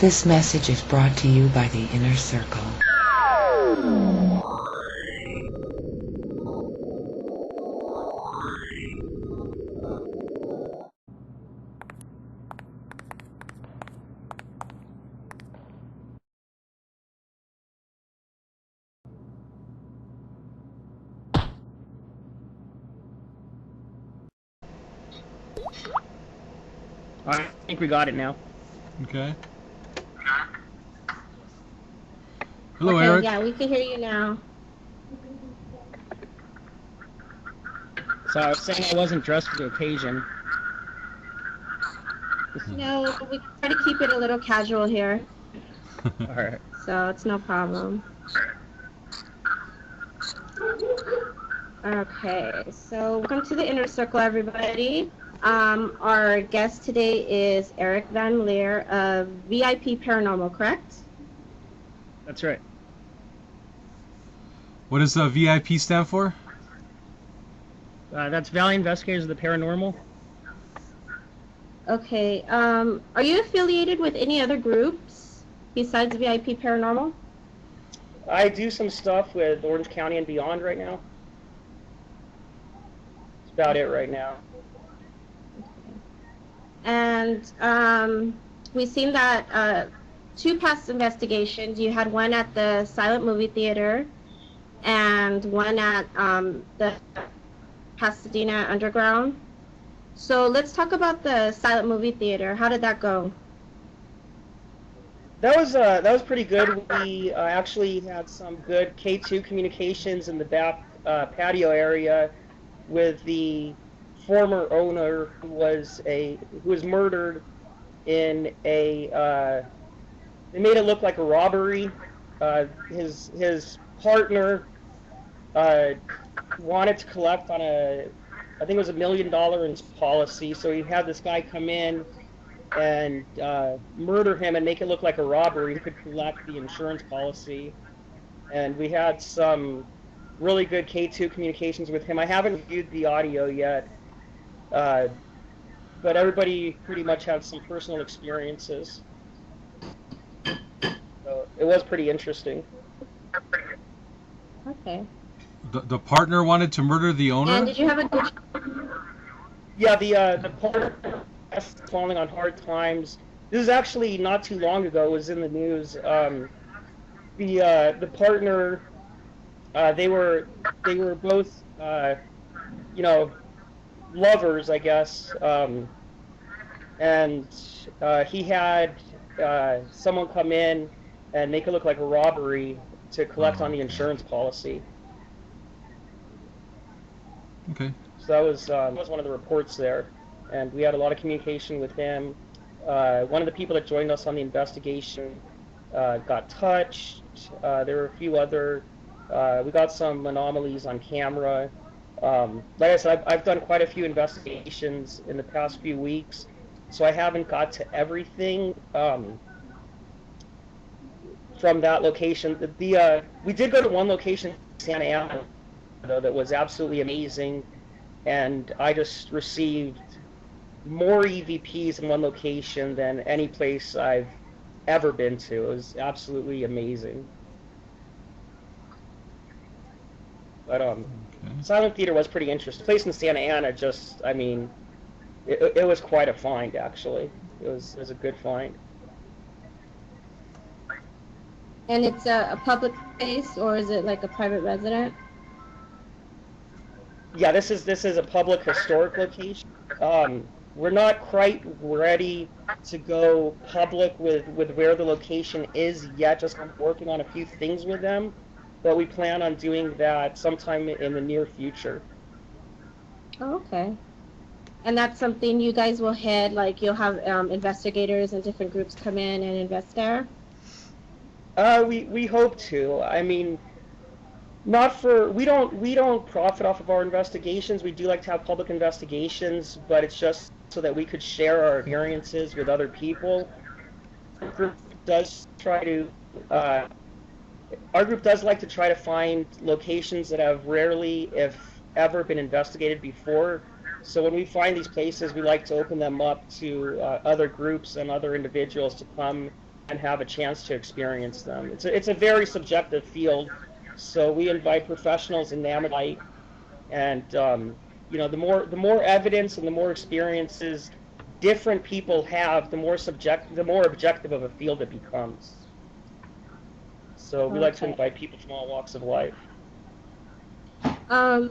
This message is brought to you by the Innercircle. I think we got it now. Okay. Hello, okay, Erik. Yeah, we can hear you now. So I was saying I wasn't dressed for the occasion. No, we try to keep it a little casual here, Alright. so it's no problem. Okay, so welcome to the Innercircle, everybody. Our guest today is Erik Vanlier of V.I.P Paranormal, correct? That's right. What does VIP stand for? That's Valley Investigators of the Paranormal. Okay, are you affiliated with any other groups besides V.I.P Paranormal? I do some stuff with Orange County and beyond right now. That's about it right now. And we've seen that two past investigations. You had one at the Silent Movie Theater and one at the Pasadena Underground. So let's talk about the Silent Movie Theater. How did that go? That was pretty good. We actually had some good K2 communications in the back patio area with the former owner who was murdered in a they made it look like a robbery. His partner wanted to collect on I think it was $1 million in policy, so he had this guy come in and murder him and make it look like a robbery. He could collect the insurance policy, and we had some really good K2 communications with him. I haven't reviewed the audio yet, but everybody pretty much had some personal experiences, so it was pretty interesting. Okay. The partner wanted to murder the owner? And did you have a good... Yeah, the partner falling on hard times. This is actually not too long ago. It was in the news. The partner, they were both, lovers, I guess. And he had someone come in and make it look like a robbery to collect on the insurance policy. Okay. So that was one of the reports there, and we had a lot of communication with him. One of the people that joined us on the investigation got touched. There were a few other. We got some anomalies on camera. Like I said, I've done quite a few investigations in the past few weeks, so I haven't got to everything from that location. We did go to one location, Santa Ana, though, that was absolutely amazing, and I just received more EVPs in one location than any place I've ever been to. It was absolutely amazing. But Okay. Silent Theater was pretty interesting. The place in Santa Ana, it was quite a find, actually. It was a good find. And it's a public space, or is it like a private resident? Yeah, this is a public historic location. We're not quite ready to go public with where the location is yet. Just working on a few things with them, but we plan on doing that sometime in the near future. Oh, okay. And that's something you guys will head, like you'll have investigators and different groups come in and invest there? We hope to. I mean, we don't profit off of our investigations. We do like to have public investigations, but it's just so that we could share our experiences with other people. Our group does like to try to find locations that have rarely, if ever, been investigated before. So when we find these places, we like to open them up to other groups and other individuals to come and have a chance to experience them. It's a very subjective field, so we invite professionals in amateur light, and you know, the more evidence and the more experiences different people have, the more objective of a field it becomes. So we like to invite people from all walks of life. How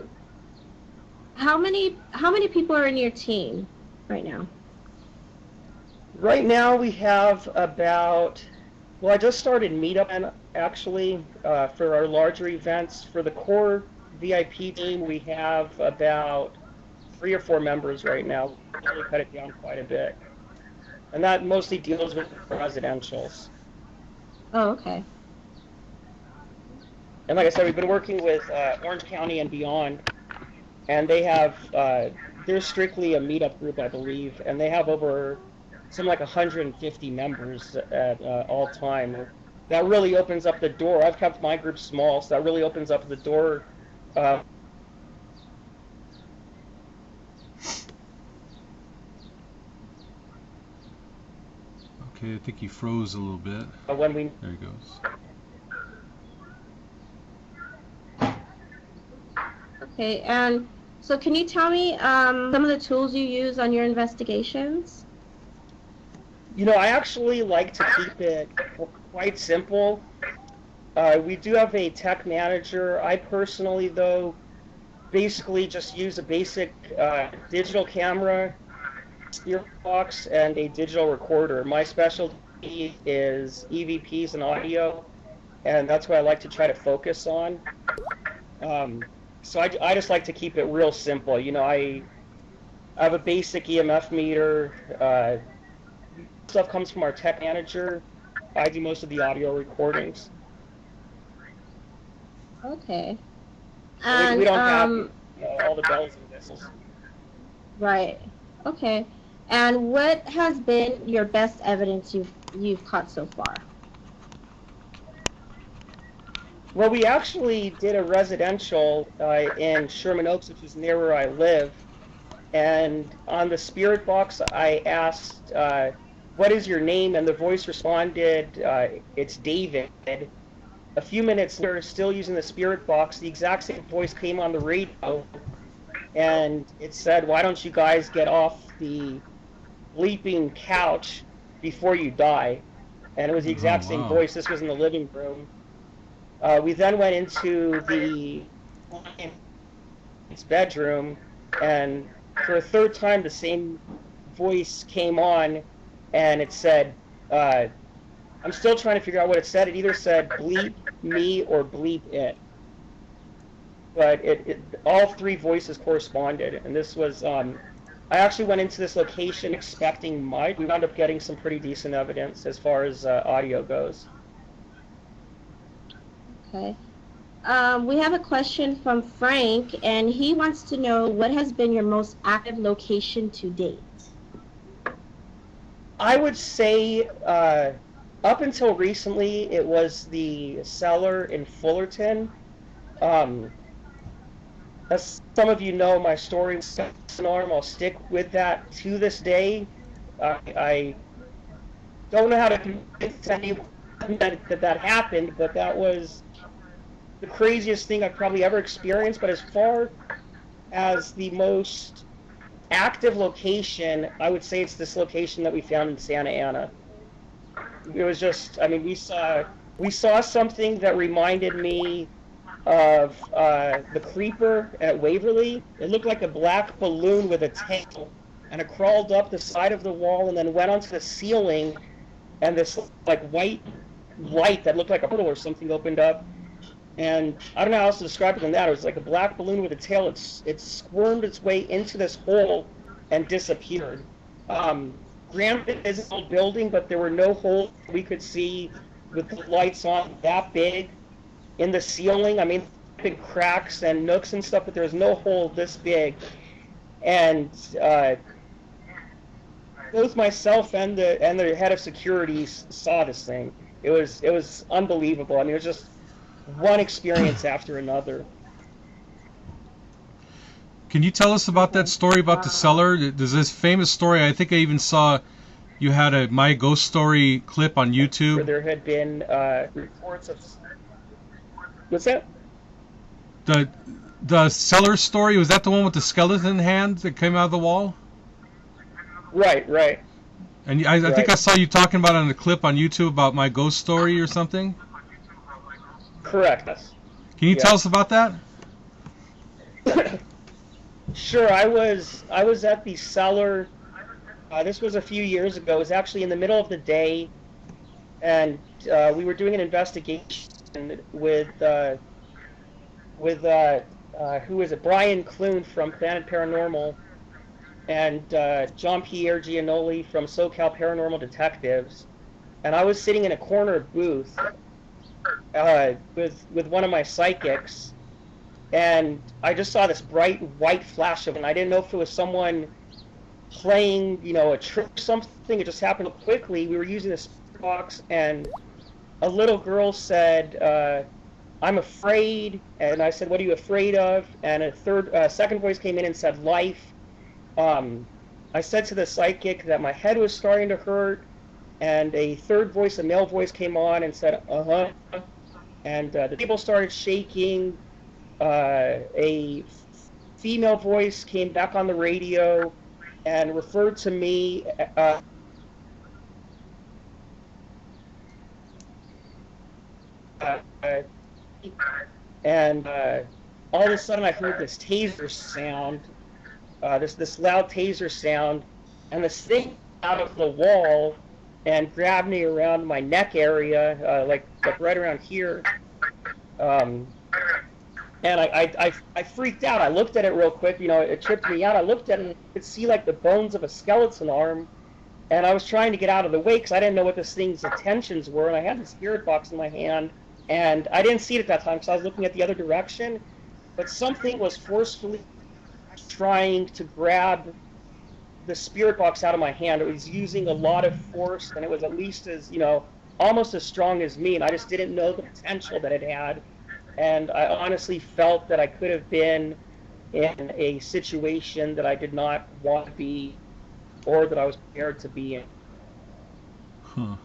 many people are in your team right now? Right now we have about, well, I just started Meetup actually for our larger events. For the core VIP team, we have about 3 or 4 members right now. We really cut it down quite a bit. And that mostly deals with residentials. Oh, okay. And like I said, we've been working with Orange County and beyond, and they have, they're strictly a meetup group, I believe, and they have over something like 150 members at all time. That really opens up the door. I've kept my group small, so that really opens up the door. Okay, I think he froze a little bit. When we There he goes. Okay, and so can you tell me some of the tools you use on your investigations? You know, I actually like to keep it quite simple. We do have a tech manager. I personally, though, basically just use a basic digital camera, spirit box, and a digital recorder. My specialty is EVPs and audio, and that's what I like to try to focus on. So I just like to keep it real simple. You know, I have a basic EMF meter. Stuff comes from our tech manager. I do most of the audio recordings. Okay. So we don't have all the bells and whistles. Right. Okay. And what has been your best evidence you've caught so far? Well, we actually did a residential in Sherman Oaks, which is near where I live. And on the spirit box, I asked, what is your name? And the voice responded, it's David. A few minutes later, still using the spirit box, the exact same voice came on the radio, and it said, why don't you guys get off the bleeping couch before you die? And it was the exact same voice. This was in the living room. We then went into the client's bedroom, and for a third time, the same voice came on, and it said, I'm still trying to figure out what it said. It either said bleep me or bleep it. But all 3 voices corresponded, and this was, I actually went into this location expecting mud. We wound up getting some pretty decent evidence as far as audio goes. Okay. We have a question from Frank, and he wants to know what has been your most active location to date? I would say up until recently it was the Cellar in Fullerton. As some of you know, my story with Arm, I'll stick with that to this day. I don't know how to convince anyone that happened, but that was the craziest thing I've probably ever experienced. But as far as the most active location, I would say it's this location that we found in Santa Ana. It was just, I mean, we saw something that reminded me of the Creeper at Waverly. It looked like a black balloon with a tail, and it crawled up the side of the wall and then went onto the ceiling, and this like white light that looked like a portal or something opened up. And I don't know how else to describe it than that. It was like a black balloon with a tail. It squirmed its way into this hole and disappeared. Granted, it is an old building, but there were no holes we could see with the lights on that big in the ceiling. I mean, big cracks and nooks and stuff, but there was no hole this big. And both myself and the head of security saw this thing. It was unbelievable. I mean, it was just one experience after another. Can you tell us about that story about the cellar? There's this famous story. I think I even saw you had a My Ghost Story clip on where YouTube. there had been reports of... What's that? The Cellar Story, was that the one with the skeleton hand that came out of the wall? Right. And I think Right. I saw you talking about it on the clip on YouTube about My Ghost Story or something. Correct. Can you Yeah. tell us about that? Sure. I was at the Cellar. This was a few years ago. It was actually in the middle of the day, and we were doing an investigation with who is it? Brian Clune from Planet Paranormal, and Jean-Pierre Giannoli from SoCal Paranormal Detectives. And I was sitting in a corner booth with one of my psychics, and I just saw this bright white flash of it, and I didn't know if it was someone playing, a trick or something. It just happened quickly. We were using this box, and a little girl said, "I'm afraid," and I said, "What are you afraid of?" And a second voice came in and said, "Life." I said to the psychic that my head was starting to hurt, and a third voice, a male voice, came on and said, "Uh-huh." And the table started shaking. A female voice came back on the radio and referred to me. And all of a sudden I heard this taser sound, this loud taser sound, and this thing out of the wall and grabbed me around my neck area, like right around here. And I freaked out. I looked at it real quick. It tripped me out. I looked at it and I could see like the bones of a skeleton arm. And I was trying to get out of the way because I didn't know what this thing's intentions were. And I had the spirit box in my hand. And I didn't see it at that time because I was looking at the other direction. But something was forcefully trying to grab the spirit box out of my hand. It was using a lot of force, and it was at least as, almost as strong as me. And I just didn't know the potential that it had. And I honestly felt that I could have been in a situation that I did not want to be, or that I was prepared to be in. Huh.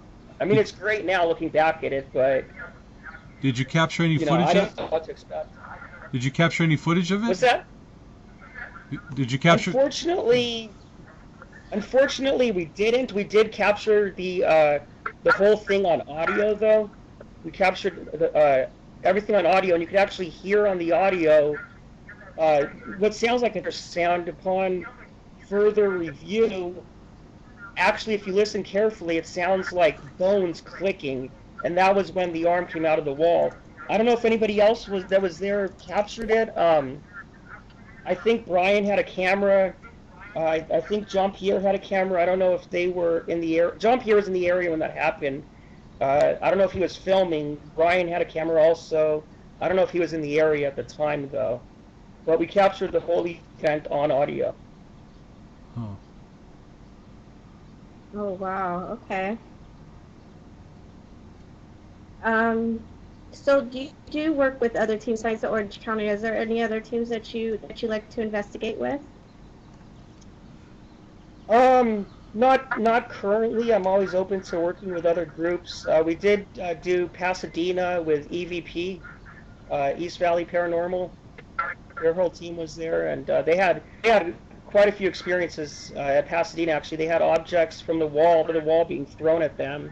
I mean, it's great now looking back at it, but Did you capture any footage I of don't it? know what to expect. Did you capture any footage of it? What's that? Did you capture? Unfortunately, we didn't. We did capture the whole thing on audio, though. We captured everything on audio, and you could actually hear on the audio what sounds like a sound. Upon further review, actually, if you listen carefully, it sounds like bones clicking, and that was when the arm came out of the wall. I don't know if anybody else that was there captured it. I think Brian had a camera. I think Jean-Pierre had a camera. I don't know if they were in the area. Jean-Pierre was in the area when that happened. I don't know if he was filming. Brian had a camera also. I don't know if he was in the area at the time, though. But we captured the whole event on audio. Oh. Oh, wow. Okay. So do you work with other teams besides the Orange County? Is there any other teams that you like to investigate with? Not currently. I'm always open to working with other groups. We did do Pasadena with EVP, East Valley Paranormal. Their whole team was there, and they had quite a few experiences at Pasadena. Actually, they had objects from the wall being thrown at them,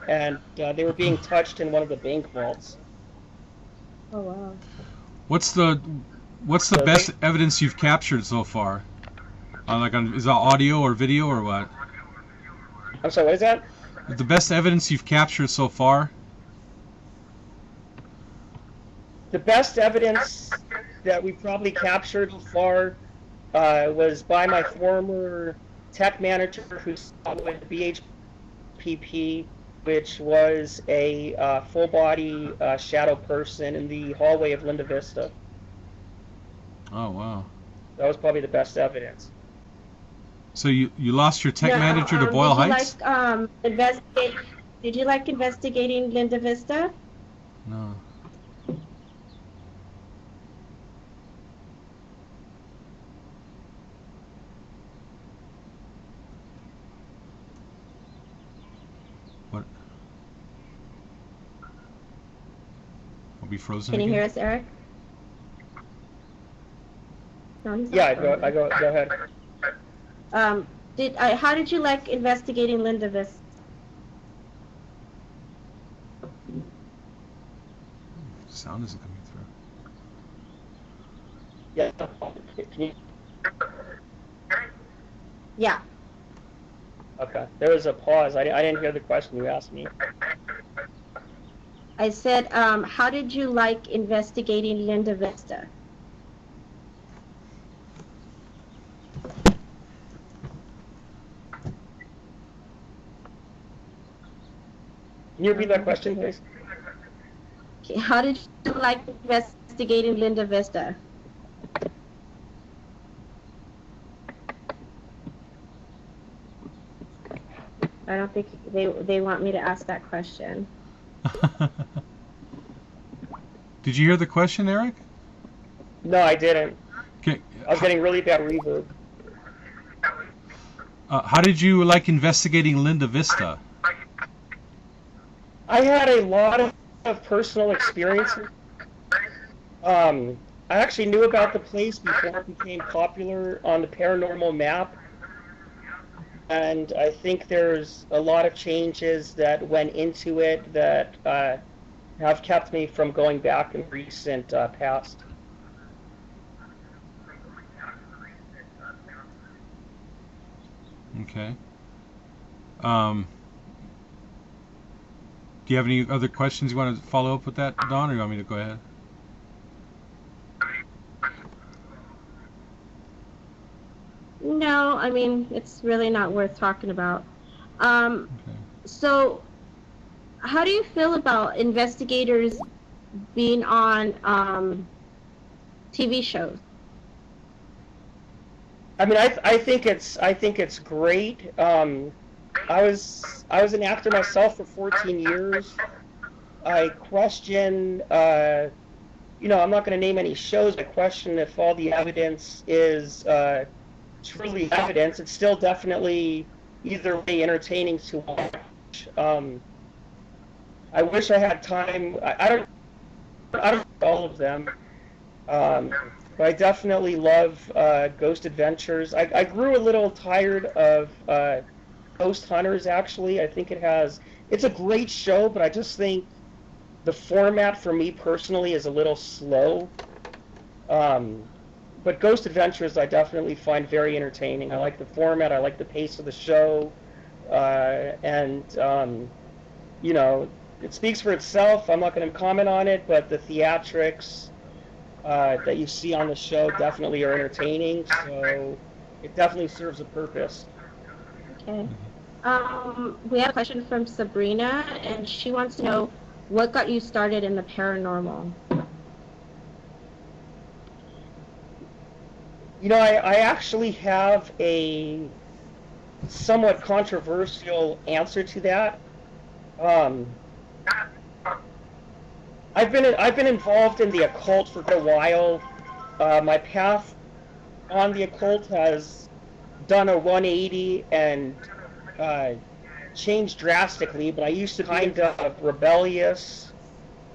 and they were being touched in one of the bank vaults. Oh wow! What's the best evidence you've captured so far? Is that audio or video or what? I'm sorry, what is that? The best evidence you've captured so far? The best evidence that we probably captured so far was by my former tech manager who's with VHPP, which was a full-body shadow person in the hallway of Linda Vista. Oh, wow. That was probably the best evidence. So you lost your tech manager to Boyle Heights? Did you like investigating Linda Vista? No. frozen Can you again? hear us, Erik? No, he's not Yeah, frozen. go ahead. How did you like investigating Linda Vista? Sound isn't coming through. Yeah. Can you? Yeah. Okay. There was a pause. I didn't hear the question you asked me. I said, how did you like investigating Linda Vista? Can you repeat that question, please? Okay, how did you like investigating Linda Vista? I don't think they want me to ask that question. Did you hear the question, Erik? No, I didn't. Okay. I was getting really bad reverb. How did you like investigating Linda Vista? I had a lot of personal experiences. I actually knew about the place before it became popular on the paranormal map. And I think there's a lot of changes that went into it that have kept me from going back in recent past. Okay. Do you have any other questions you want to follow up with that, Dawn, or you want me to go ahead? No, I mean, it's really not worth talking about. Okay. So, how do you feel about investigators being on TV shows? I mean, I think it's great. I was an actor myself for 14 years. I question, I'm not going to name any shows. I question if all the evidence is truly evidence. It's still definitely either way entertaining to watch. I wish I had time. I don't know all of them. But I definitely love Ghost Adventures. I grew a little tired of Ghost Hunters, actually. I think it's a great show, but I just think the format for me personally is a little slow. But Ghost Adventures I definitely find very entertaining. I like the format, I like the pace of the show, and it speaks for itself. I'm not going to comment on it, but the theatrics that you see on the show definitely are entertaining, so it definitely serves a purpose. Okay. We have a question from Sabrina, and she wants to know what got you started in the paranormal. I actually have a somewhat controversial answer to that. I've been involved in the occult for quite a while. My path on the occult has done a 180 and changed drastically, but I used to be kind of rebellious.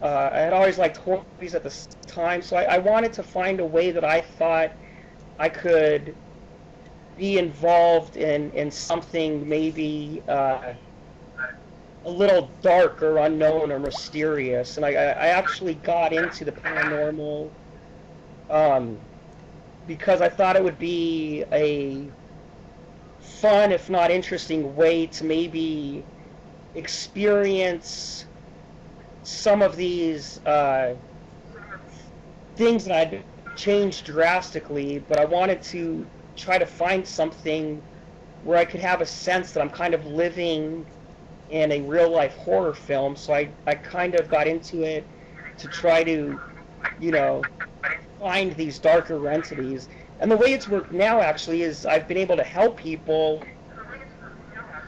I had always liked horror movies at the time, so I wanted to find a way that I thought I could be involved in something maybe a little dark or unknown or mysterious. And I actually got into the paranormal because I thought it would be a fun, if not interesting, way to maybe experience some of these things that I'd changed drastically, but I wanted to try to find something where I could have a sense that I'm kind of living in a real-life horror film. So I kind of got into it to try to, find these darker entities. And the way it's worked now, actually, is I've been able to help people,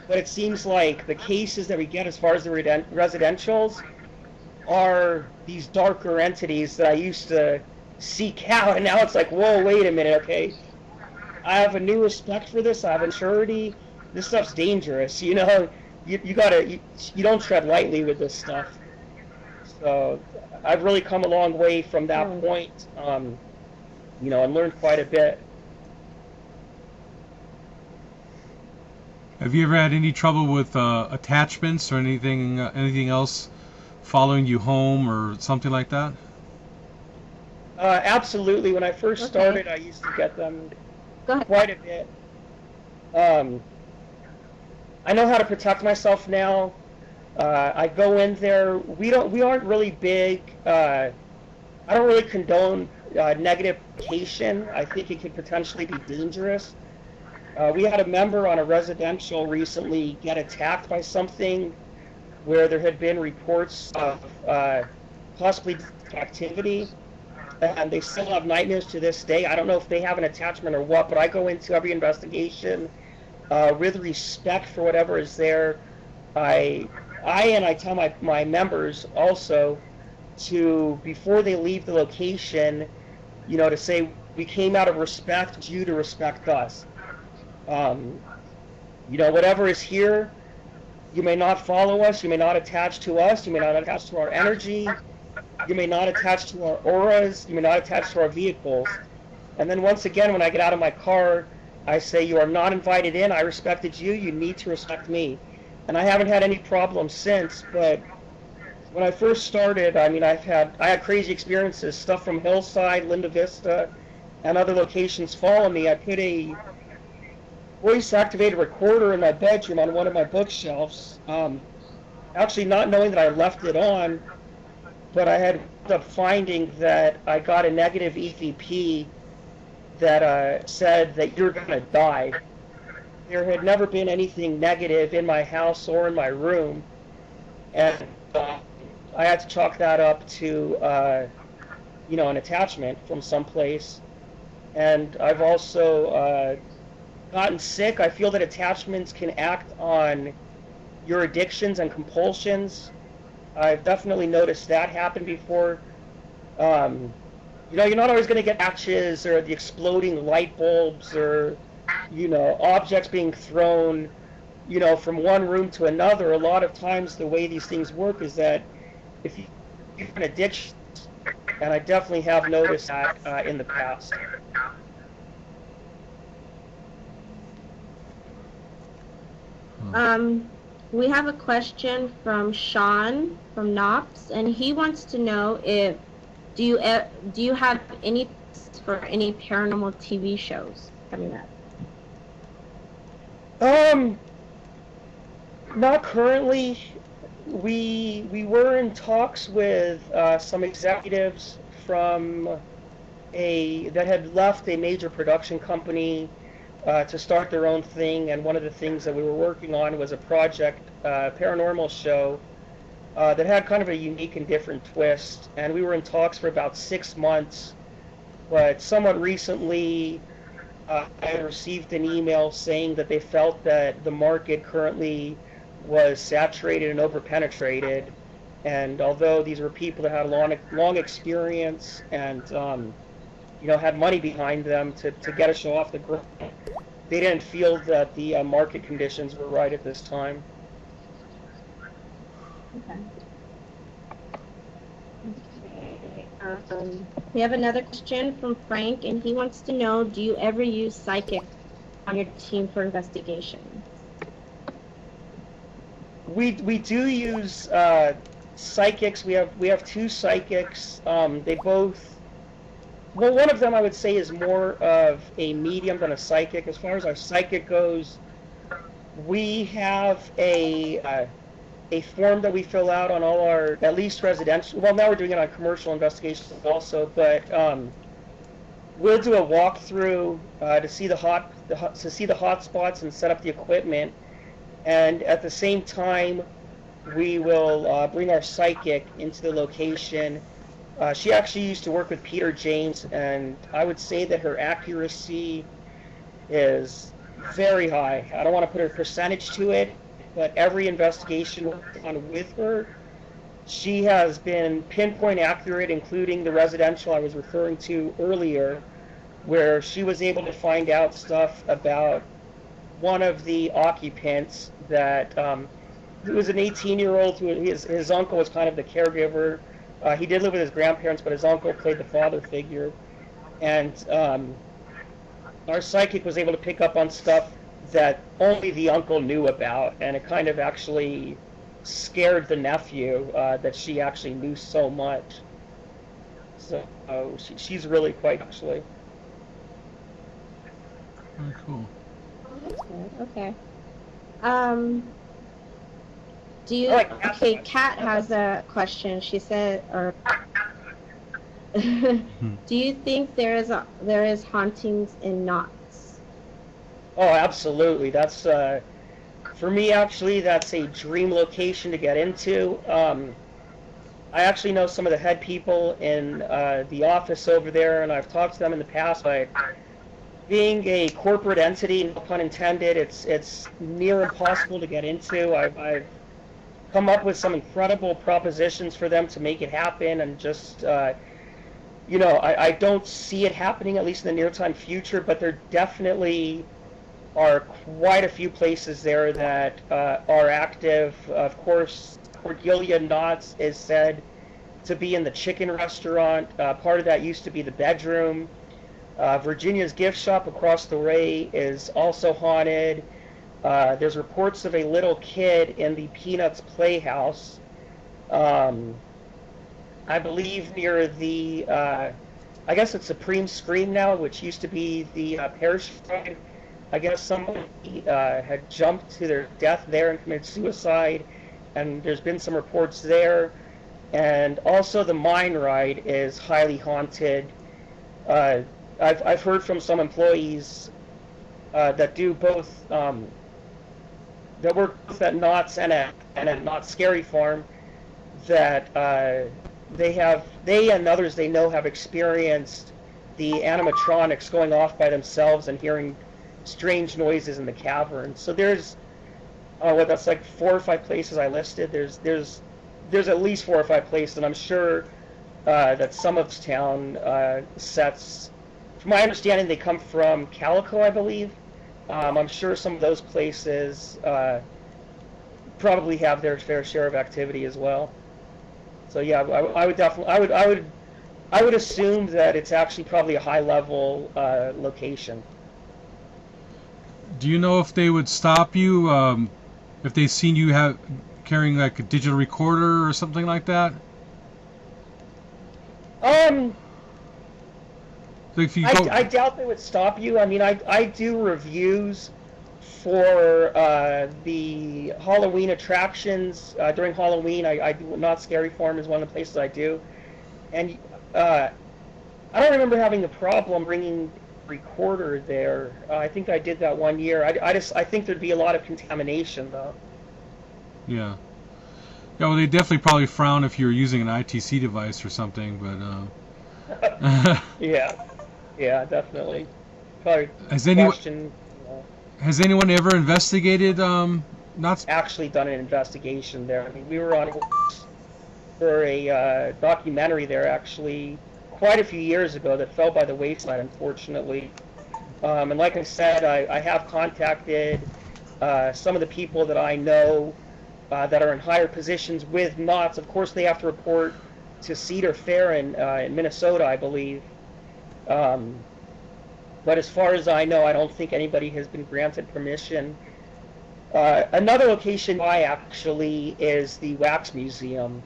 but it seems like the cases that we get as far as the residentials are these darker entities that I used to seek out, and now it's like, whoa, wait a minute, okay, I have a new respect for this, I have maturity, this stuff's dangerous, you don't tread lightly with this stuff. So I've really come a long way from that point, you know, and learned quite a bit. Have you ever had any trouble with attachments or anything else following you home or something like that? Absolutely. When I first started, I used to get them quite a bit. I know how to protect myself now. I go in there. We aren't really big. I don't really condone negative communication. I think it could potentially be dangerous. We had a member on a residential recently get attacked by something where there had been reports of possibly activity, and they still have nightmares to this day. I don't know if they have an attachment or what, but I go into every investigation with respect for whatever is there. I tell my members also to, before they leave the location, you know, to say we came out of respect, you to respect us. You know, whatever is here, you may not follow us, you may not attach to us, you may not attach to our energy, you may not attach to our auras, you may not attach to our vehicles. And then once again, when I get out of my car, I say, you are not invited in, I respected you, you need to respect me. And I haven't had any problems since, but when I first started, I mean, I had crazy experiences, stuff from Hillside, Linda Vista, and other locations follow me. I put a voice-activated recorder in my bedroom on one of my bookshelves, actually not knowing that I left it on, but I had ended up finding that I got a negative EVP that said that you're going to die. There had never been anything negative in my house or in my room, and I had to chalk that up to, you know, an attachment from someplace. And I've also gotten sick. I feel that attachments can act on your addictions and compulsions. I've definitely noticed that happen before. You know, you're not always going to get matches or the exploding light bulbs or, you know, objects being thrown, you know, from one room to another. A lot of times the way these things work is that if you have an addiction, and I definitely have noticed that in the past. We have a question from Sean from Knops, and he wants to know if do you have any for any paranormal TV shows coming up? Not currently. We were in talks with some executives from that had left a major production company to start their own thing, and one of the things that we were working on was a project, paranormal show that had kind of a unique and different twist, and we were in talks for about 6 months, but somewhat recently I received an email saying that they felt that the market currently was saturated and overpenetrated, and although these were people that had long experience and you know, had money behind them to get a show off the ground, they didn't feel that the market conditions were right at this time. Okay. We have another question from Frank, and he wants to know, do you ever use psychic on your team for investigations? We do use psychics. We have 2 psychics. They both, well, one of them I would say is more of a medium than a psychic. As far as our psychic goes, we have a form that we fill out on all our, at least residential, well, now we're doing it on commercial investigations also, but we'll do a walkthrough to see the hot spots and set up the equipment, and at the same time we will bring our psychic into the location. She actually used to work with Peter James, and I would say that her accuracy is very high. I don't want to put a percentage to it, but every investigation we've done with her, she has been pinpoint accurate, including the residential I was referring to earlier, where she was able to find out stuff about one of the occupants that he was an 18-year-old who his uncle was kind of the caregiver. He did live with his grandparents, but his uncle played the father figure. And our psychic was able to pick up on stuff that only the uncle knew about, and it kind of actually scared the nephew that she actually knew so much. So she's really quite actually. Very cool. Okay. Do you? Okay, Kat has a question. She said, or do you think there is hauntings in Knots? Oh, absolutely. That's for me actually. That's a dream location to get into. I actually know some of the head people in the office over there, and I've talked to them in the past. Being a corporate entity, no pun intended, it's near impossible to get into. I've come up with some incredible propositions for them to make it happen, and just I don't see it happening, at least in the near-time future, but there definitely are quite a few places there that are active. Of course, Cordelia Knots is said to be in the chicken restaurant. Part of that used to be the bedroom. Virginia's gift shop across the way is also haunted. There's reports of a little kid in the Peanuts Playhouse. I believe near the, I guess it's Supreme Screen now, which used to be the parish shrine. I guess somebody had jumped to their death there and committed suicide, and there's been some reports there. And also the mine ride is highly haunted. I've heard from some employees that do both, that work at Knott's and at Knott's Scary Farm, that they and others they know have experienced the animatronics going off by themselves and hearing strange noises in the cavern. So there's, that's like 4 or 5 places I listed. There's at least 4 or 5 places, and I'm sure that some of town sets, from my understanding, they come from Calico, I believe. I'm sure some of those places probably have their fair share of activity as well. So yeah, I would definitely, I would assume that it's actually probably a high-level location. Do you know if they would stop you if they seen you carrying like a digital recorder or something like that? So if you I doubt they would stop you. I mean, I do reviews for the Halloween attractions during Halloween. I do Not Scary Farm is one of the places I do, and I don't remember having a problem bringing a recorder there. I think I did that one year. I think there'd be a lot of contamination though. Yeah. Yeah, well, they definitely probably frown if you're using an ITC device or something, but yeah, definitely. Probably Has anyone ever investigated Knott's? Actually done an investigation there. I mean, we were on for a documentary there actually quite a few years ago that fell by the wayside, unfortunately. And like I said, I have contacted some of the people that I know that are in higher positions with Knott's. Of course, they have to report to Cedar Fair in Minnesota, I believe. But as far as I know, I don't think anybody has been granted permission. Another location actually is the Wax Museum.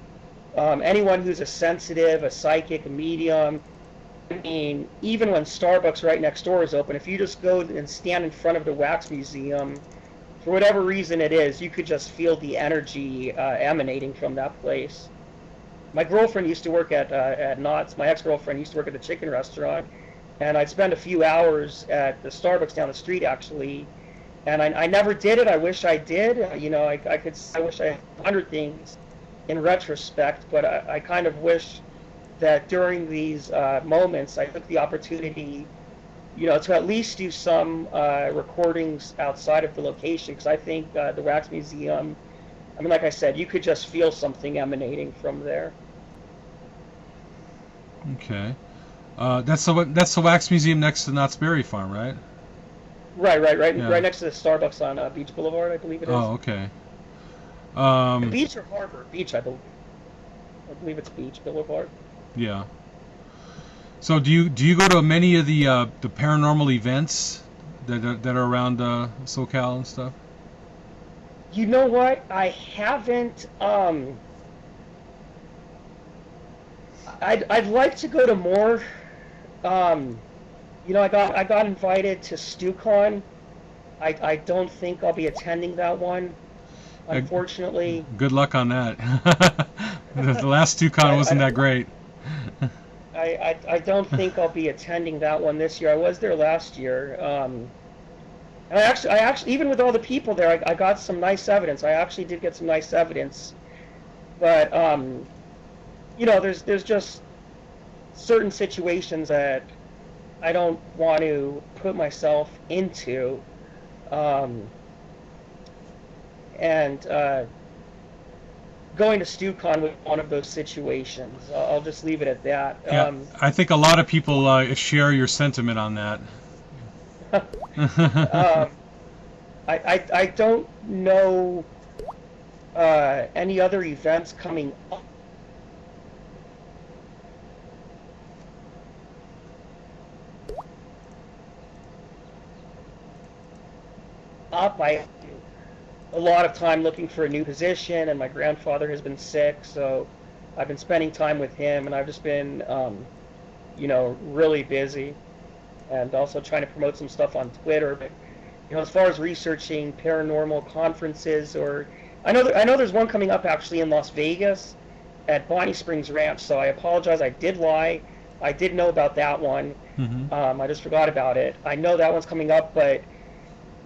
Anyone who's a sensitive, a psychic, a medium, I mean, even when Starbucks right next door is open, if you just go and stand in front of the Wax Museum, for whatever reason it is, you could just feel the energy emanating from that place. My girlfriend used to work at Knott's. My ex-girlfriend used to work at the chicken restaurant, and I'd spend a few hours at the Starbucks down the street, actually. And I never did it. I wish I did. You know, I wish I had 100 things in retrospect, but I kind of wish that during these moments I took the opportunity, you know, to at least do some recordings outside of the location, because I think the Wax Museum, I mean, like I said, you could just feel something emanating from there. Okay. That's the Wax Museum next to Knott's Berry Farm, right? Right Yeah. next to the Starbucks on Beach Boulevard, I believe it is. Oh, okay. Beach or harbor? Beach, I believe. I believe it's Beach Boulevard. Yeah. So do you go to many of the paranormal events that are around SoCal and stuff? You know what? I haven't. I'd like to go to more. You know, I got invited to StuCon. I don't think I'll be attending that one, unfortunately. Good luck on that. The last StuCon wasn't that great. I don't think I'll be attending that one this year. I was there last year. And I actually, even with all the people there, I got some nice evidence. I actually did get some nice evidence. But, you know, there's just certain situations that I don't want to put myself into. Going to StuCon was one of those situations. I'll just leave it at that. Yeah, I think a lot of people share your sentiment on that. I don't know any other events coming up. I a lot of time looking for a new position, and my grandfather has been sick, so I've been spending time with him, and I've just been, you know, really busy, and also trying to promote some stuff on Twitter. But you know, as far as researching paranormal conferences, or I know there's one coming up actually in Las Vegas at Bonnie Springs Ranch. So I apologize, I did lie. I did know about that one. Mm-hmm. I just forgot about it. I know that one's coming up, but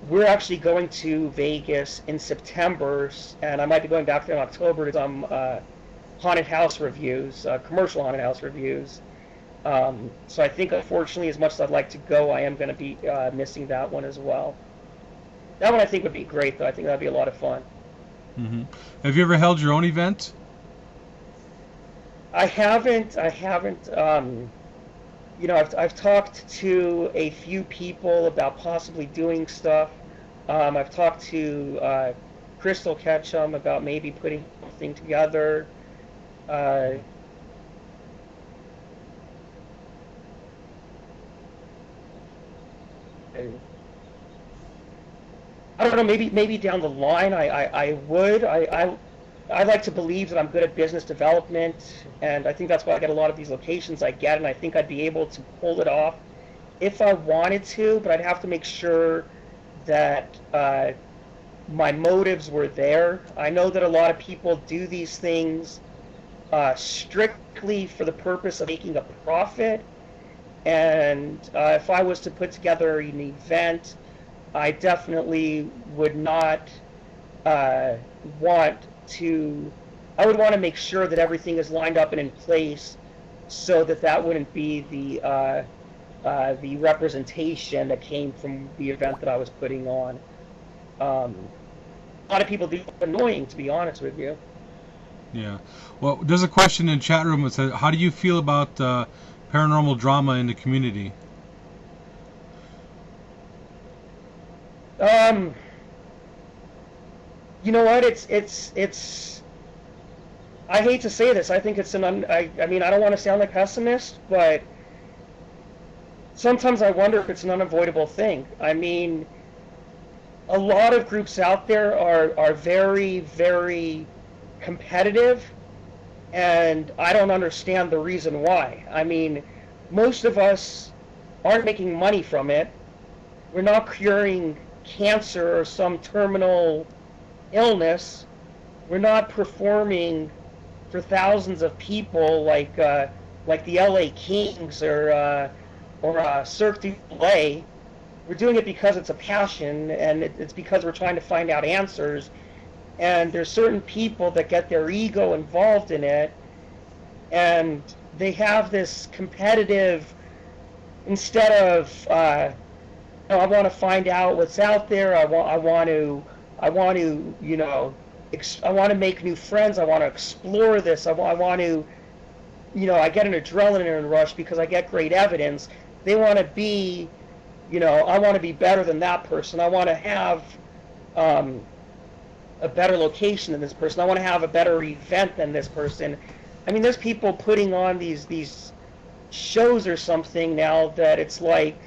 we're actually going to Vegas in September, and I might be going back there in October to some haunted house reviews, commercial haunted house reviews. So I think, unfortunately, as much as I'd like to go, I am going to be missing that one as well. That one I think would be great, though. I think that'd be a lot of fun. Mm-hmm. Have you ever held your own event? I haven't. You know, I've talked to a few people about possibly doing stuff. I've talked to Crystal Ketchum about maybe putting something together. I don't know. Maybe down the line, I would. I like to believe that I'm good at business development, and I think that's why I get a lot of these locations I get, and I think I'd be able to pull it off if I wanted to, but I'd have to make sure that my motives were there. I know that a lot of people do these things strictly for the purpose of making a profit, and if I was to put together an event, I definitely would not I would want to make sure that everything is lined up and in place, so that wouldn't be the representation that came from the event that I was putting on. A lot of people do find it annoying, to be honest with you. Yeah. Well, there's a question in the chat room that says, how do you feel about paranormal drama in the community? You know what? It's. I hate to say this. I think it's I mean, I don't want to sound like a pessimist, but sometimes I wonder if it's an unavoidable thing. I mean, a lot of groups out there are very, very competitive, and I don't understand the reason why. I mean, most of us aren't making money from it. We're not curing cancer or some terminal illness. We're not performing for thousands of people like the LA Kings or Cirque du Soleil. We're doing it because it's a passion, and it's because we're trying to find out answers. And there's certain people that get their ego involved in it, and they have this competitive, instead of I want to find out what's out there. I want to you know, I want to make new friends. I want to explore this. I want to, you know, I get an adrenaline rush because I get great evidence. They want to be, you know, I want to be better than that person. I want to have, a better location than this person. I want to have a better event than this person. I mean, there's people putting on these shows or something now that it's like,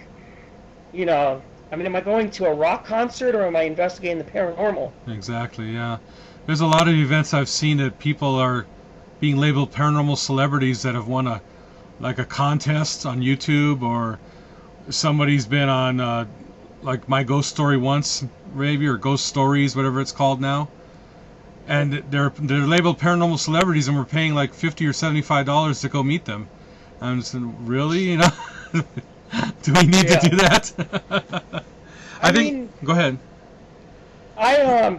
you know, I mean, am I going to a rock concert or am I investigating the paranormal? Exactly, yeah. There's a lot of events I've seen that people are being labeled paranormal celebrities that have won a contest on YouTube, or somebody's been on like My Ghost Story Once, maybe, or Ghost Stories, whatever it's called now. And they're labeled paranormal celebrities, and we're paying like $50 or $75 to go meet them. I'm just saying, really, you know, do we need to do that? I mean, go ahead. I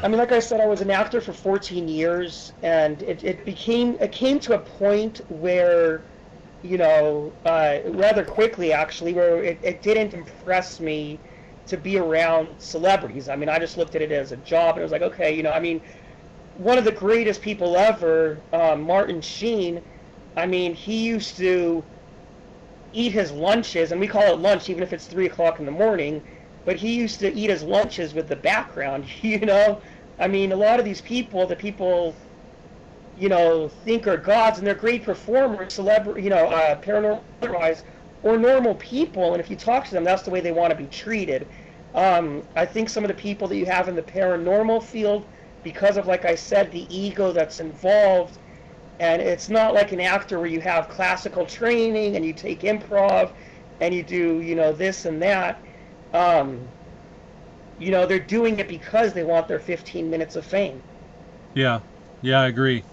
mean, like I said, I was an actor for 14 years, and it came to a point where, you know, rather quickly actually, where it didn't impress me to be around celebrities. I mean, I just looked at it as a job, and it was like, okay, you know, I mean, one of the greatest people ever, Martin Sheen, I mean, he used to eat his lunches, and we call it lunch even if it's 3 o'clock in the morning, but he used to eat his lunches with the background, you know? I mean, a lot of these people that people, you know, think are gods, and they're great performers, you know, paranormal otherwise, or normal people, and if you talk to them, that's the way they want to be treated. I think some of the people that you have in the paranormal field, because of, like I said, the ego that's involved, and it's not like an actor where you have classical training and you take improv and you do, you know, this and that. You know, they're doing it because they want their 15 minutes of fame. Yeah, I agree.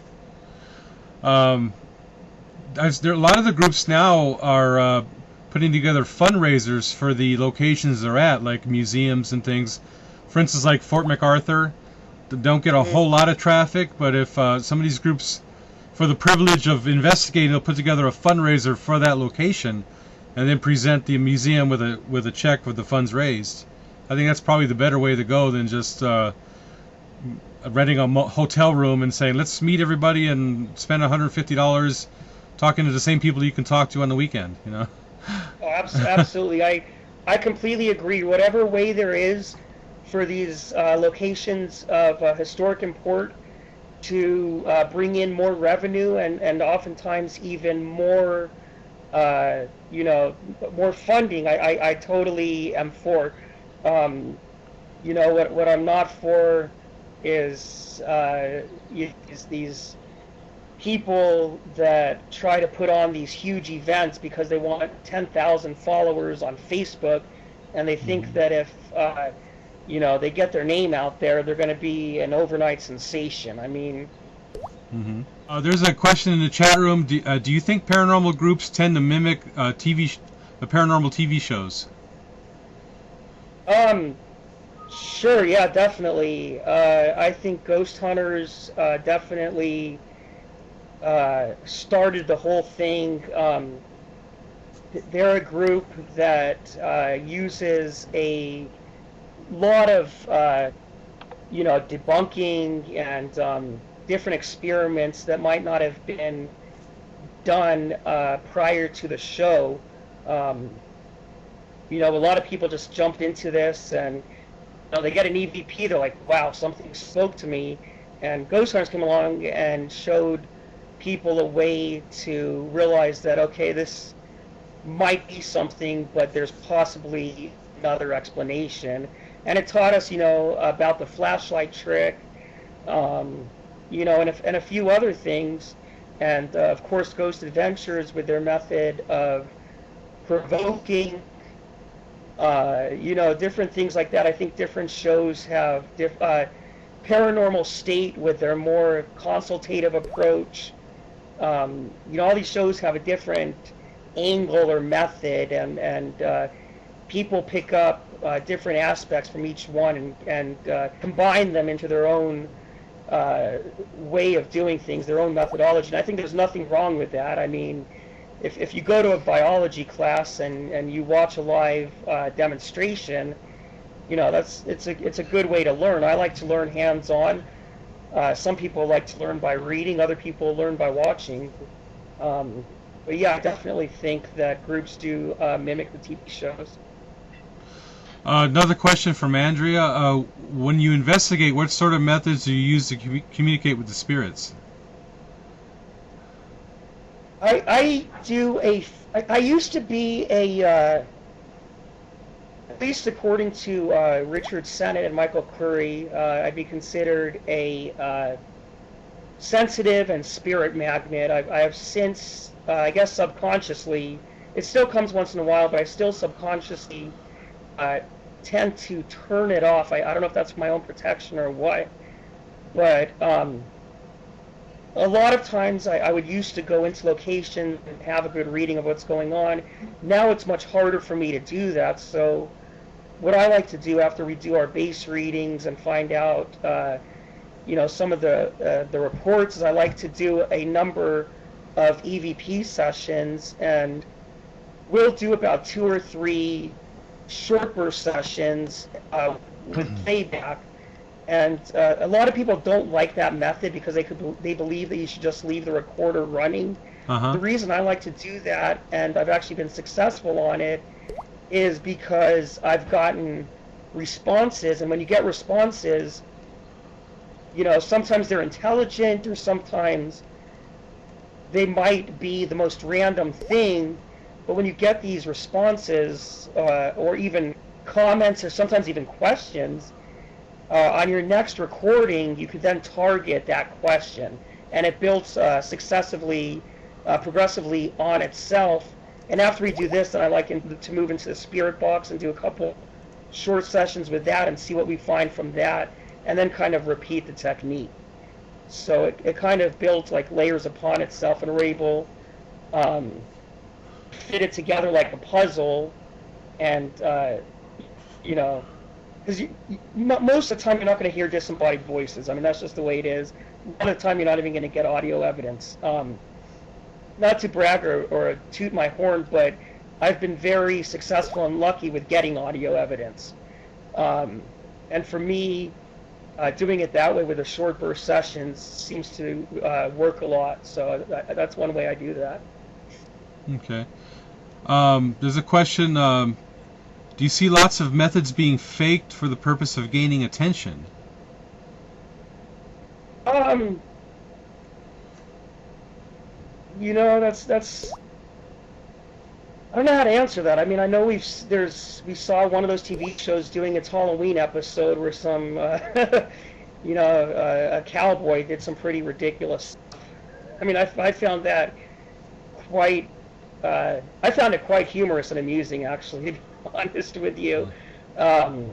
There a lot of the groups now are putting together fundraisers for the locations they're at, like museums and things. For instance, like Fort MacArthur, don't get a whole lot of traffic, but if some of these groups, for the privilege of investigating, they'll put together a fundraiser for that location, and then present the museum with a check for the funds raised. I think that's probably the better way to go than just renting a hotel room and saying, let's meet everybody and spend $150 talking to the same people you can talk to on the weekend, you know? Oh, absolutely. I completely agree. Whatever way there is for these locations of historic import to bring in more revenue and oftentimes even more, you know, more funding, I totally am for. You know, what I'm not for is these people that try to put on these huge events because they want 10,000 followers on Facebook, and they think that if you know, they get their name out there, they're going to be an overnight sensation. I mean, there's a question in the chat room. Do you think paranormal groups tend to mimic the paranormal TV shows? Sure, yeah, definitely. I think Ghost Hunters definitely started the whole thing. They're a group that uses a lot of, you know, debunking and different experiments that might not have been done prior to the show. You know, a lot of people just jumped into this, and you know, they get an EVP, they're like, wow, something spoke to me. And Ghost Hunters came along and showed people a way to realize that, okay, this might be something, but there's possibly another explanation. And it taught us, you know, about the flashlight trick, you know, and a few other things. And of course, Ghost Adventures with their method of provoking, you know, different things like that. I think different shows have Paranormal State with their more consultative approach. You know, all these shows have a different angle or method, and people pick up different aspects from each one and combine them into their own way of doing things, their own methodology. And I think there's nothing wrong with that. I mean, if you go to a biology class and you watch a live demonstration, you know, it's a good way to learn. I like to learn hands-on. Some people like to learn by reading, other people learn by watching. But yeah, I definitely think that groups do mimic the TV shows. Another question from Andrea. When you investigate, what sort of methods do you use to communicate with the spirits? I used to be at least according to Richard Sennett and Michael Curry, I'd be considered a sensitive and spirit magnet. I have since, I guess subconsciously, it still comes once in a while, but I still subconsciously tend to turn it off. I don't know if that's my own protection or what, but a lot of times I would used to go into location and have a good reading of what's going on. Now it's much harder for me to do that. So what I like to do after we do our base readings and find out, some of the reports, is I like to do a number of EVP sessions, and we'll do about 2 or 3 short burst sessions with playback. And a lot of people don't like that method because they believe that you should just leave the recorder running. Uh-huh. The reason I like to do that, and I've actually been successful on it, is because I've gotten responses, and when you get responses, sometimes they're intelligent, or sometimes they might be the most random thing, but when you get these responses, or even comments, or sometimes even questions, on your next recording, you could then target that question, and it builds progressively on itself. And after we do this, then I like to move into the spirit box and do a couple short sessions with that and see what we find from that, and then kind of repeat the technique. So it kind of builds like layers upon itself, and we're able fit it together like a puzzle, and because most of the time you're not going to hear disembodied voices. I mean, that's just the way it is. A lot of the time you're not even going to get audio evidence. Not to brag or toot my horn, but I've been very successful and lucky with getting audio evidence. And for me, doing it that way with the short burst sessions seems to work a lot. So that's one way I do that. Okay. There's a question. Do you see lots of methods being faked for the purpose of gaining attention? That's I don't know how to answer that. I mean, I know we saw one of those TV shows doing its Halloween episode where some a cowboy did some pretty ridiculous. I mean, I found that quite humorous and amusing, actually, to be honest with you. I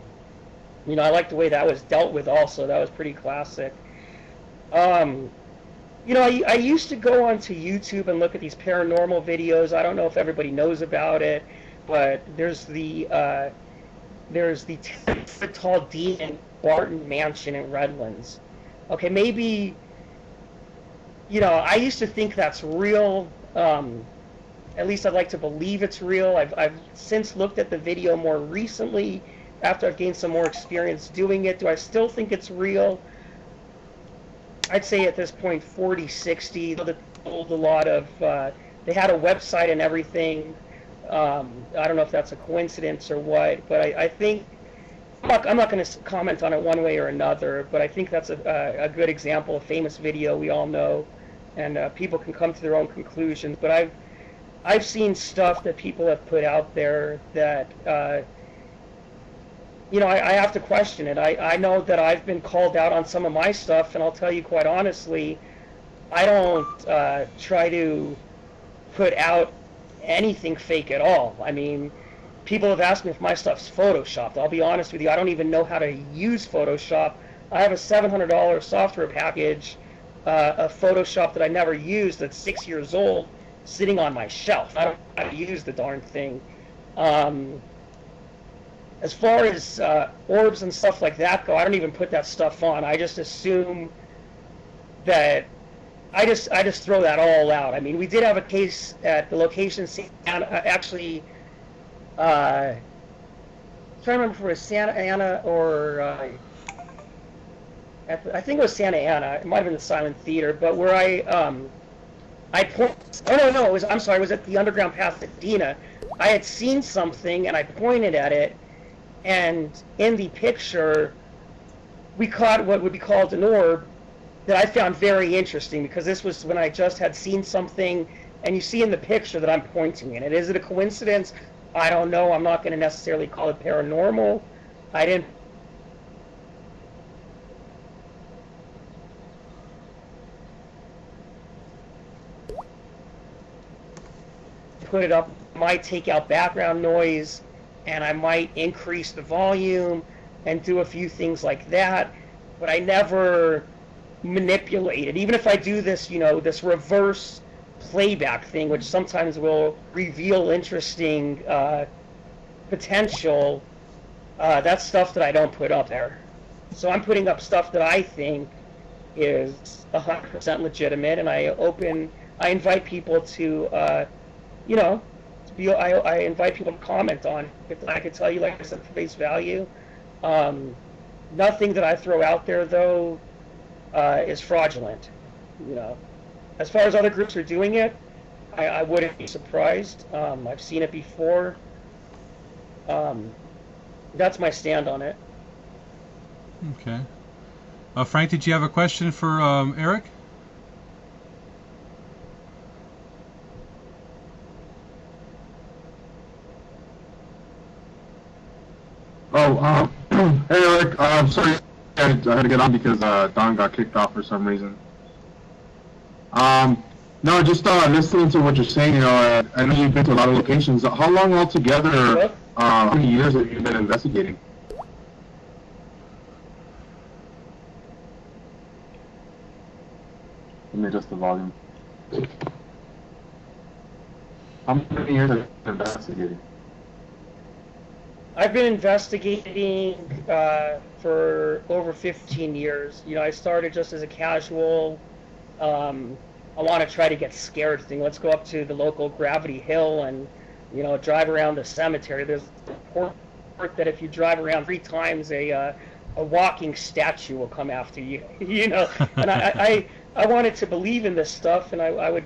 like the way that was dealt with also. That was pretty classic. I used to go onto YouTube and look at these paranormal videos. I don't know if everybody knows about it, but there's the 10-foot tall demon Barton Mansion in Redlands. Okay, maybe, I used to think that's real. At least I'd like to believe it's real. I've since looked at the video more recently after I've gained some more experience doing it. Do I still think it's real? I'd say at this point 40-60. They told a lot of, they had a website and everything. I don't know if that's a coincidence or what, but I think, I'm not going to comment on it one way or another, but I think that's a good example, a famous video we all know, and people can come to their own conclusions. But I've seen stuff that people have put out there that, I have to question it. I know that I've been called out on some of my stuff, and I'll tell you quite honestly, I don't try to put out anything fake at all. I mean, people have asked me if my stuff's Photoshopped. I'll be honest with you, I don't even know how to use Photoshop. I have a $700 software package of Photoshop that I never used that's 6 years old, sitting on my shelf. I don't know how to use the darn thing. As far as orbs and stuff like that go, I don't even put that stuff on. I just assume that I just throw that all out. I mean, we did have a case at the location, actually, trying to remember if it was Santa Ana or I think it was Santa Ana. It might have been the Silent Theater, but where it was at the Underground Pasadena. I had seen something and I pointed at it, And in the picture, we caught what would be called an orb that I found very interesting, because this was when I just had seen something, and you see in the picture that I'm pointing in it. Is it a coincidence? I don't know. I'm not going to necessarily call it paranormal. I didn't put it up. I might take out background noise, and I might increase the volume and do a few things like that, but I never manipulate it. Even if I do this, this reverse playback thing, which sometimes will reveal interesting potential, that's stuff that I don't put up there. So I'm putting up stuff that I think is 100% legitimate, and I invite people to, I invite people to comment on it. I can tell you, like I said, face value. Nothing that I throw out there, though, is fraudulent. As far as other groups are doing it, I wouldn't be surprised. I've seen it before. That's my stand on it. Okay. Frank, did you have a question for Erik? Oh, hey Erik, I'm sorry I had to get on because Don got kicked off for some reason. No, just listening to what you're saying, I know you've been to a lot of locations. How long altogether, how many years have you been investigating? Let me adjust the volume. How many years have you been investigating? I've been investigating for over 15 years. I started just as a casual, I want to try to get scared thing. Let's go up to the local Gravity Hill and, drive around the cemetery. There's a report that if you drive around 3 times, a walking statue will come after you, And I wanted to believe in this stuff, and I would,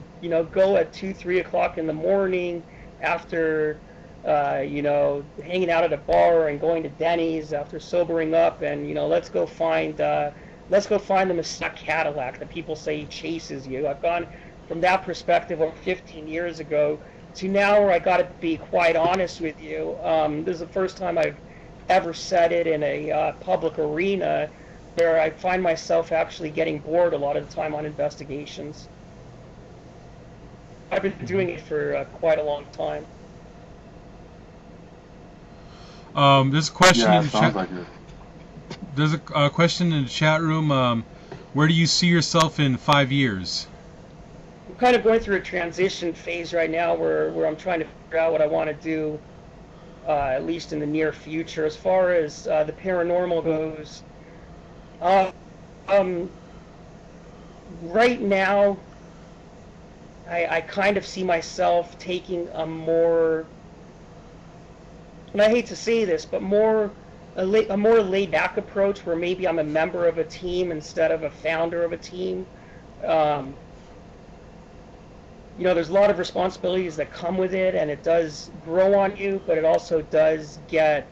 go at 2, 3 o'clock in the morning after, hanging out at a bar and going to Denny's after sobering up, and let's go find the Mustang Cadillac that people say chases you. I've gone from that perspective over 15 years ago to now where I got to be quite honest with you. This is the first time I've ever said it in a public arena, where I find myself actually getting bored a lot of the time on investigations. I've been doing it for quite a long time. There's a question Yeah, in the sounds chat. like it. There's a question in the chat room. Where do you see yourself in 5 years? I'm kind of going through a transition phase right now where I'm trying to figure out what I want to do, at least in the near future. As far as the paranormal goes, right now, I kind of see myself taking a more, and I hate to say this, but a more laid-back approach, where maybe I'm a member of a team instead of a founder of a team. There's a lot of responsibilities that come with it, and it does grow on you, but it also does get,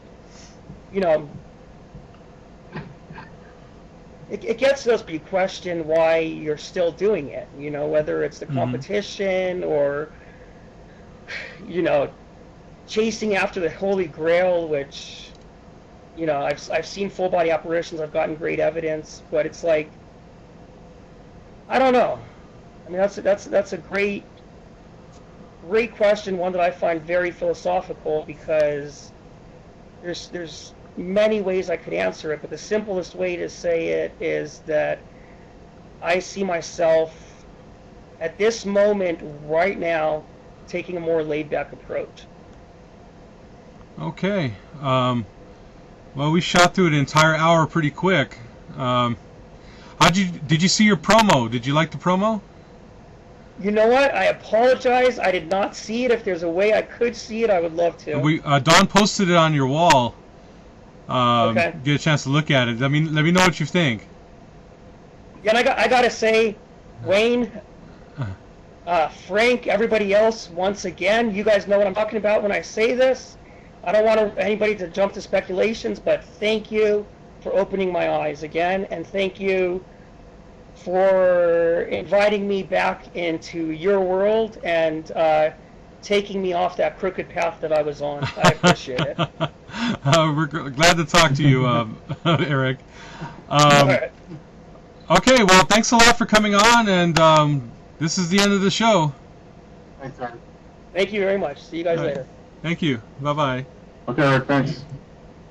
it gets to us, but you question why you're still doing it, whether it's the competition or, chasing after the Holy Grail, which, I've seen full body apparitions, I've gotten great evidence, but it's like, I don't know. I mean, that's a great question, one that I find very philosophical, because there's many ways I could answer it, but the simplest way to say it is that I see myself at this moment right now taking a more laid-back approach. Okay. Well, we shot through an entire hour pretty quick. Did you see your promo? Did you like the promo? You know what? I apologize. I did not see it. If there's a way I could see it, I would love to. Don posted it on your wall. Okay. Get a chance to look at it. Let me know what you think. Yeah, and I gotta say, Wayne, Frank, everybody else, once again, you guys know what I'm talking about when I say this. I don't want anybody to jump to speculations, but thank you for opening my eyes again, and thank you for inviting me back into your world and taking me off that crooked path that I was on. I appreciate it. We're glad to talk to you, Erik. Right. Okay, well, thanks a lot for coming on, and this is the end of the show. Thanks, Erik. Thank you very much. See you guys later. Thank you. Bye-bye. Okay, Erik, thanks.